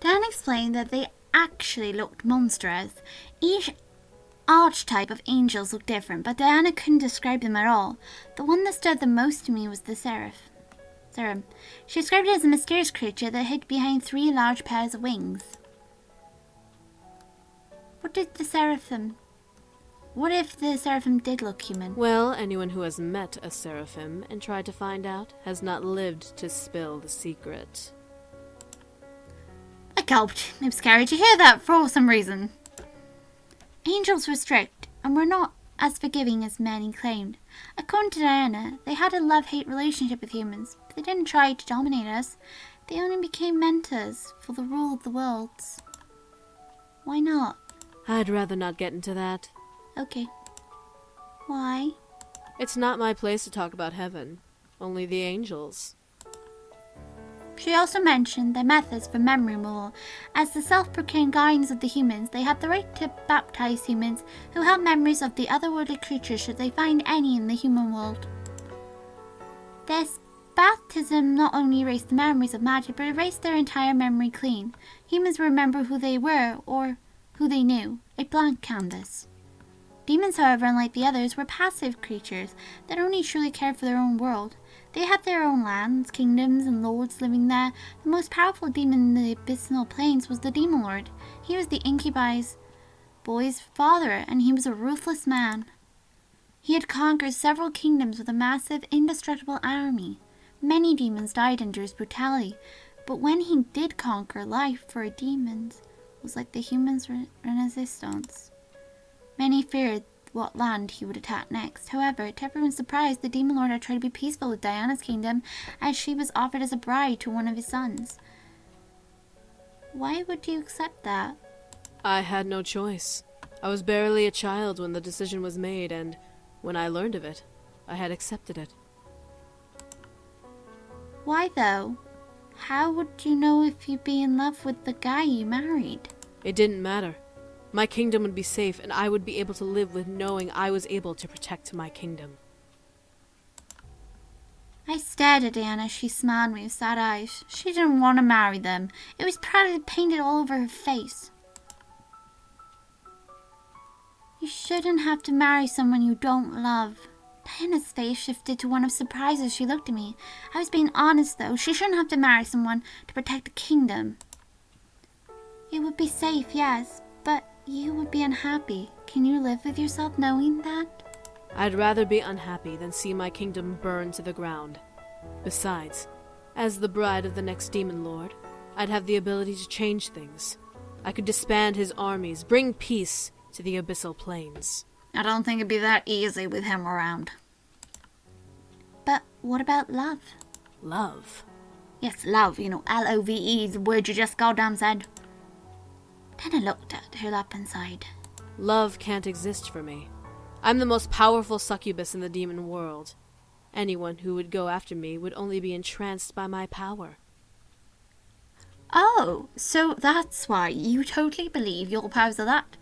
Dan explained that they actually looked monstrous. Each archetype of angels looked different, but Diana couldn't describe them at all. The one that stood the most to me was the seraph. She described it as a mysterious creature that hid behind 3 large pairs of wings. What if the seraphim did look human? Well, anyone who has met a seraphim and tried to find out has not lived to spill the secret. I gulped. It was scary to hear that for some reason. Angels were strict and were not as forgiving as many claimed. According to Diana, they had a love-hate relationship with humans, but they didn't try to dominate us. They only became mentors for the rule of the worlds. Why not? I'd rather not get into that. Okay. Why? It's not my place to talk about heaven. Only the angels. She also mentioned their methods for memory removal. As the self-proclaimed guardians of the humans, they had the right to baptize humans who held memories of the otherworldly creatures should they find any in the human world. This baptism not only erased the memories of magic, but erased their entire memory clean. Humans remember who they were or who they knew, a blank canvas. Demons, however, unlike the others, were passive creatures that only truly cared for their own world. They had their own lands, kingdoms, and lords living there. The most powerful demon in the abyssal plains was the Demon Lord. He was the incubi's boy's father, and he was a ruthless man. He had conquered several kingdoms with a massive, indestructible army. Many demons died under his brutality, but when he did conquer, life for demons was like the humans' resistance. Many feared what land he would attack next. However, to everyone's surprise, the Demon Lord had tried to be peaceful with Diana's kingdom, as she was offered as a bride to one of his sons. Why would you accept that? I had no choice. I was barely a child when the decision was made, and when I learned of it, I had accepted it. Why, though? How would you know if you'd be in love with the guy you married? It didn't matter. My kingdom would be safe, and I would be able to live with knowing I was able to protect my kingdom. I stared at Diana as she smiled at me with sad eyes. She didn't want to marry them. It was proudly painted all over her face. You shouldn't have to marry someone you don't love. Diana's face shifted to one of surprise as she looked at me. I was being honest, though. She shouldn't have to marry someone to protect the kingdom. It would be safe, yes, but you would be unhappy. Can you live with yourself knowing that? I'd rather be unhappy than see my kingdom burn to the ground. Besides, as the bride of the next Demon Lord, I'd have the ability to change things. I could disband his armies, bring peace to the abyssal plains. I don't think it'd be that easy with him around. But what about love? Love? Yes, love. You know, L-O-V-E, the word you just goddamn said. Then I looked at her up and sighed. Love can't exist for me. I'm the most powerful succubus in the demon world. Anyone who would go after me would only be entranced by my power. Oh, so that's why you totally believe your powers are that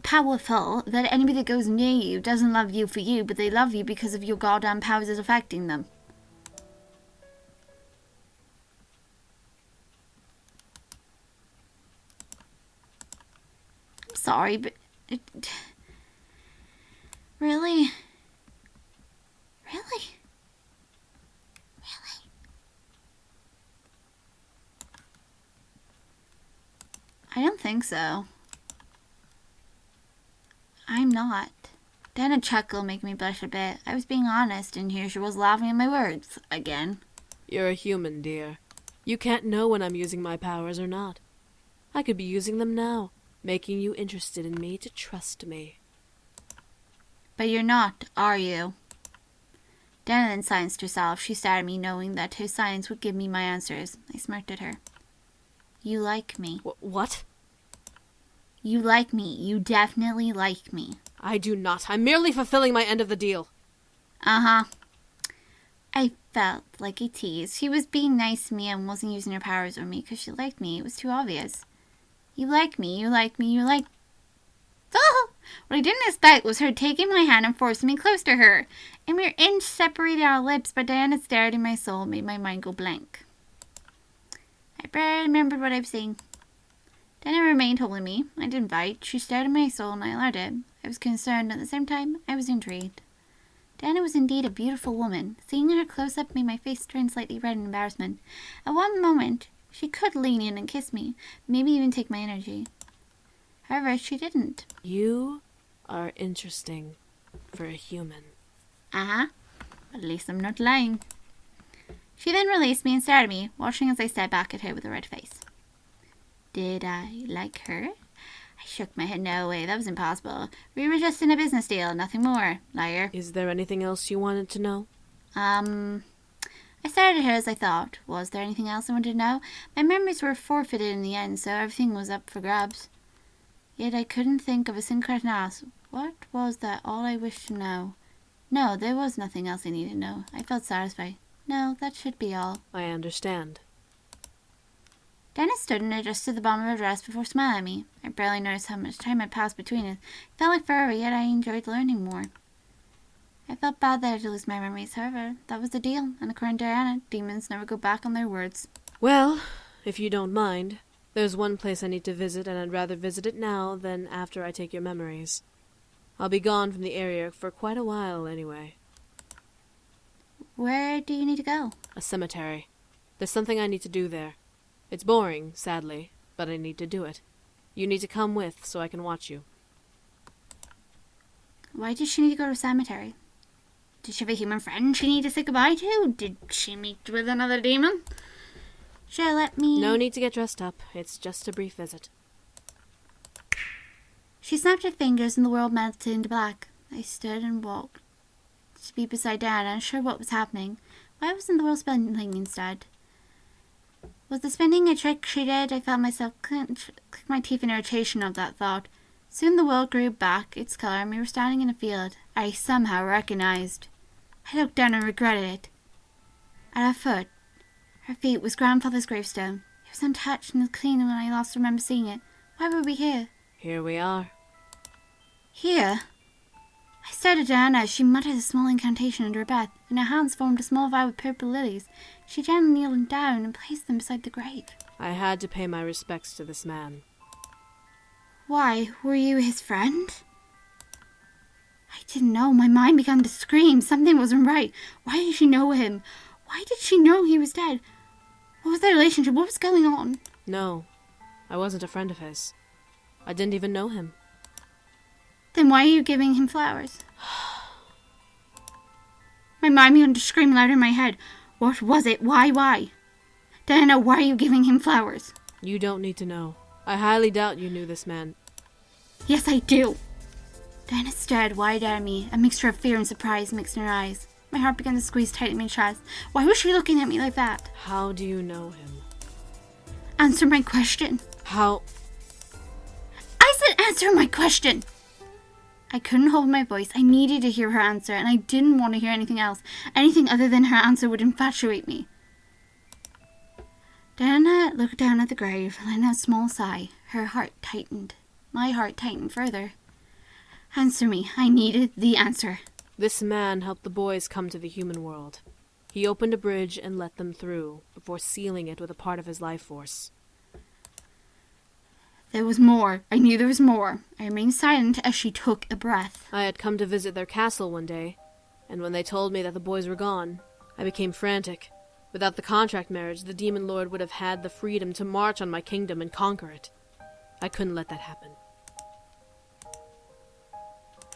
powerful that anybody that goes near you doesn't love you for you, but they love you because of your goddamn powers is affecting them. I'm sorry, but really? Really? Really? I don't think so. I'm not. Then a chuckle made me blush a bit. I was being honest, and here she was laughing at my words again. You're a human, dear. You can't know when I'm using my powers or not. I could be using them now, making you interested in me to trust me. But you're not, are you? Dana then silenced herself. She stared at me, knowing that her silence would give me my answers. I smirked at her. You like me. What? You like me. You definitely like me. I do not. I'm merely fulfilling my end of the deal. Uh-huh. I felt like a tease. She was being nice to me and wasn't using her powers on me because she liked me. It was too obvious. You like me. You like me. You like... Oh! What I didn't expect was her taking my hand and forcing me close to her. A mere inch separated our lips, but Diana stared in my soul made my mind go blank. I barely remembered what I was saying. Dana remained holding me. I didn't bite. She stared at my soul and I allowed it. I was concerned, at the same time, I was intrigued. Dana was indeed a beautiful woman. Seeing her close up made my face turn slightly red in embarrassment. At one moment, she could lean in and kiss me, maybe even take my energy. However, she didn't. You are interesting for a human. Uh-huh. At least I'm not lying. She then released me and stared at me, watching as I stared back at her with a red face. Did I like her? I shook my head. No way, that was impossible. We were just in a business deal, nothing more. Liar. Is there anything else you wanted to know? I stared at her as I thought. Was there anything else I wanted to know? My memories were forfeited in the end, so everything was up for grabs. Yet I couldn't think of a single question to ask. What was that all I wished to know? No, there was nothing else I needed to know. I felt satisfied. No, that should be all. I understand. Dennis stood and adjusted the bottom of her dress before smiling at me. I barely noticed how much time had passed between us. It felt like forever, yet I enjoyed learning more. I felt bad that I had to lose my memories. However, that was the deal, and according to Diana, demons never go back on their words. Well, if you don't mind, there's one place I need to visit, and I'd rather visit it now than after I take your memories. I'll be gone from the area for quite a while, anyway. Where do you need to go? A cemetery. There's something I need to do there. It's boring, sadly, but I need to do it. You need to come with so I can watch you. Why did she need to go to a cemetery? Did she have a human friend she needed to say goodbye to? Did she meet with another demon? Sure, let me... No need to get dressed up. It's just a brief visit. She snapped her fingers and the world melted into black. I stood and walked to be beside Diana, unsure what was happening. Why wasn't the world spinning instead? Was the spinning a trick she did? I felt myself click my teeth in irritation of that thought. Soon the world grew back its color and we were standing in a field I somehow recognized. I looked down and regretted it. At her foot, her feet, was grandfather's gravestone. It was untouched and clean when I last remember seeing it. Why were we here? Here we are. Here? I stared at Diana as she muttered a small incantation under her breath. In her hands formed a small vial with purple lilies. She gently kneeled down and placed them beside the grave. I had to pay my respects to this man. Why, were you his friend? I didn't know. My mind began to scream. Something wasn't right. Why did she know him? Why did she know he was dead? What was their relationship? What was going on? No, I wasn't a friend of his. I didn't even know him. Then why are you giving him flowers? My mind began to scream louder in my head. What was it? Why? Diana, why are you giving him flowers? You don't need to know. I highly doubt you knew this man. Yes, I do. Diana stared wide at me, a mixture of fear and surprise mixed in her eyes. My heart began to squeeze tight in my chest. Why was she looking at me like that? How do you know him? Answer my question. How? I said answer my question! I couldn't hold my voice. I needed to hear her answer, and I didn't want to hear anything else. Anything other than her answer would infatuate me. Diana looked down at the grave, letting out a small sigh. Her heart tightened. My heart tightened further. Answer me. I needed the answer. This man helped the boys come to the human world. He opened a bridge and let them through, before sealing it with a part of his life force. There was more. I knew there was more. I remained silent as she took a breath. I had come to visit their castle one day, and when they told me that the boys were gone, I became frantic. Without the contract marriage, the demon lord would have had the freedom to march on my kingdom and conquer it. I couldn't let that happen.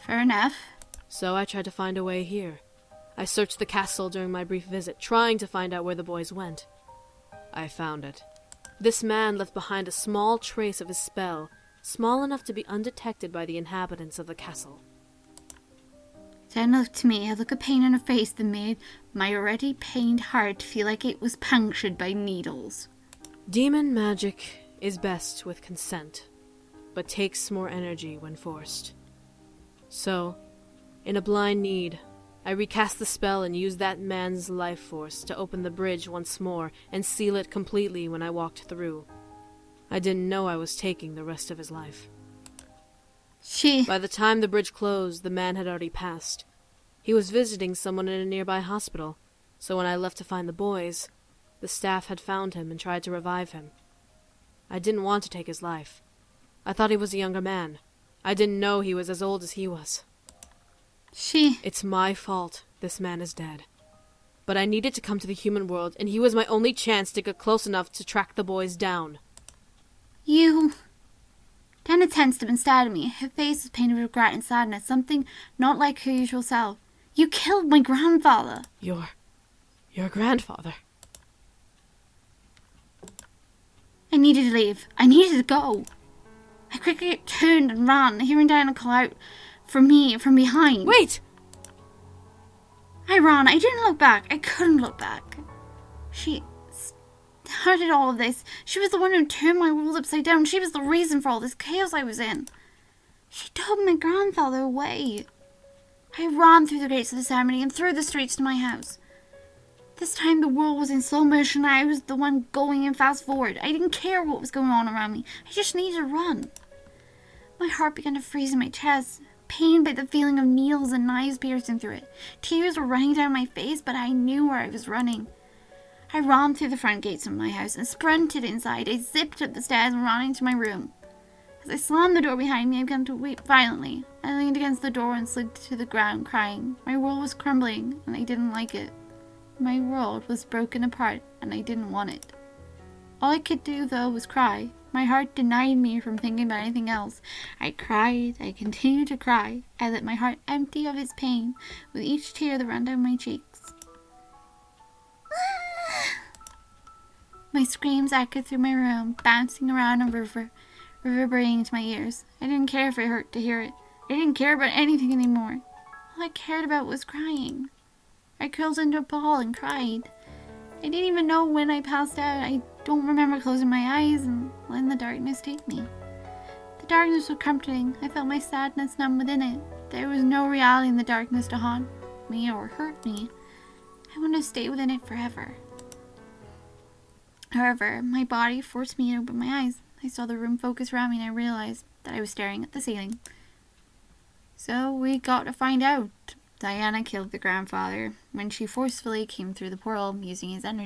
Fair enough. So I tried to find a way here. I searched the castle during my brief visit, trying to find out where the boys went. I found it. This man left behind a small trace of his spell, small enough to be undetected by the inhabitants of the castle. Diana looked to me, a look of pain on her face that made my already pained heart feel like it was punctured by needles. Demon magic is best with consent, but takes more energy when forced. So, in a blind need, I recast the spell and used that man's life force to open the bridge once more and seal it completely when I walked through. I didn't know I was taking the rest of his life. By the time the bridge closed, the man had already passed. He was visiting someone in a nearby hospital, so when I left to find the boys, The staff had found him and tried to revive him. I didn't want to take his life. I thought he was a younger man. I didn't know he was as old as he was. It's my fault this man is dead. But I needed to come to the human world, and he was my only chance to get close enough to track the boys down. Dana tensed up and stared at me. Her face was painted with regret and sadness, something not like her usual self. You killed my grandfather. Your grandfather? I needed to leave. I needed to go. I quickly turned and ran, hearing Diana call out for me from behind. Wait! I ran. I didn't look back. I couldn't look back. She started all of this. She was the one who turned my world upside down. She was the reason for all this chaos I was in. She took my grandfather away. I ran through the gates of the ceremony and through the streets to my house. This time the world was in slow motion. I was the one going in fast forward. I didn't care what was going on around me. I just needed to run. My heart began to freeze in my chest, pained by the feeling of needles and knives piercing through it. Tears were running down my face, but I knew where I was running. I ran through the front gates of my house and sprinted inside. I zipped up the stairs and ran into my room. As I slammed the door behind me, I began to weep violently. I leaned against the door and slid to the ground, crying. My world was crumbling, and I didn't like it. My world was broken apart, and I didn't want it. All I could do, though, was cry. My heart denied me from thinking about anything else. I cried. I continued to cry. I let my heart empty of its pain with each tear that ran down my cheeks. My screams echoed through my room, bouncing around and reverberating into my ears. I didn't care if it hurt to hear it. I didn't care about anything anymore. All I cared about was crying. I curled into a ball and cried. I didn't even know when I passed out. I don't remember closing my eyes and letting the darkness take me. The darkness was comforting. I felt my sadness numb within it. There was no reality in the darkness to haunt me or hurt me. I wanted to stay within it forever. However, my body forced me to open my eyes. I saw the room focus around me and I realized that I was staring at the ceiling. So we got to find out. Diana killed the grandfather when she forcefully came through the portal using his energy.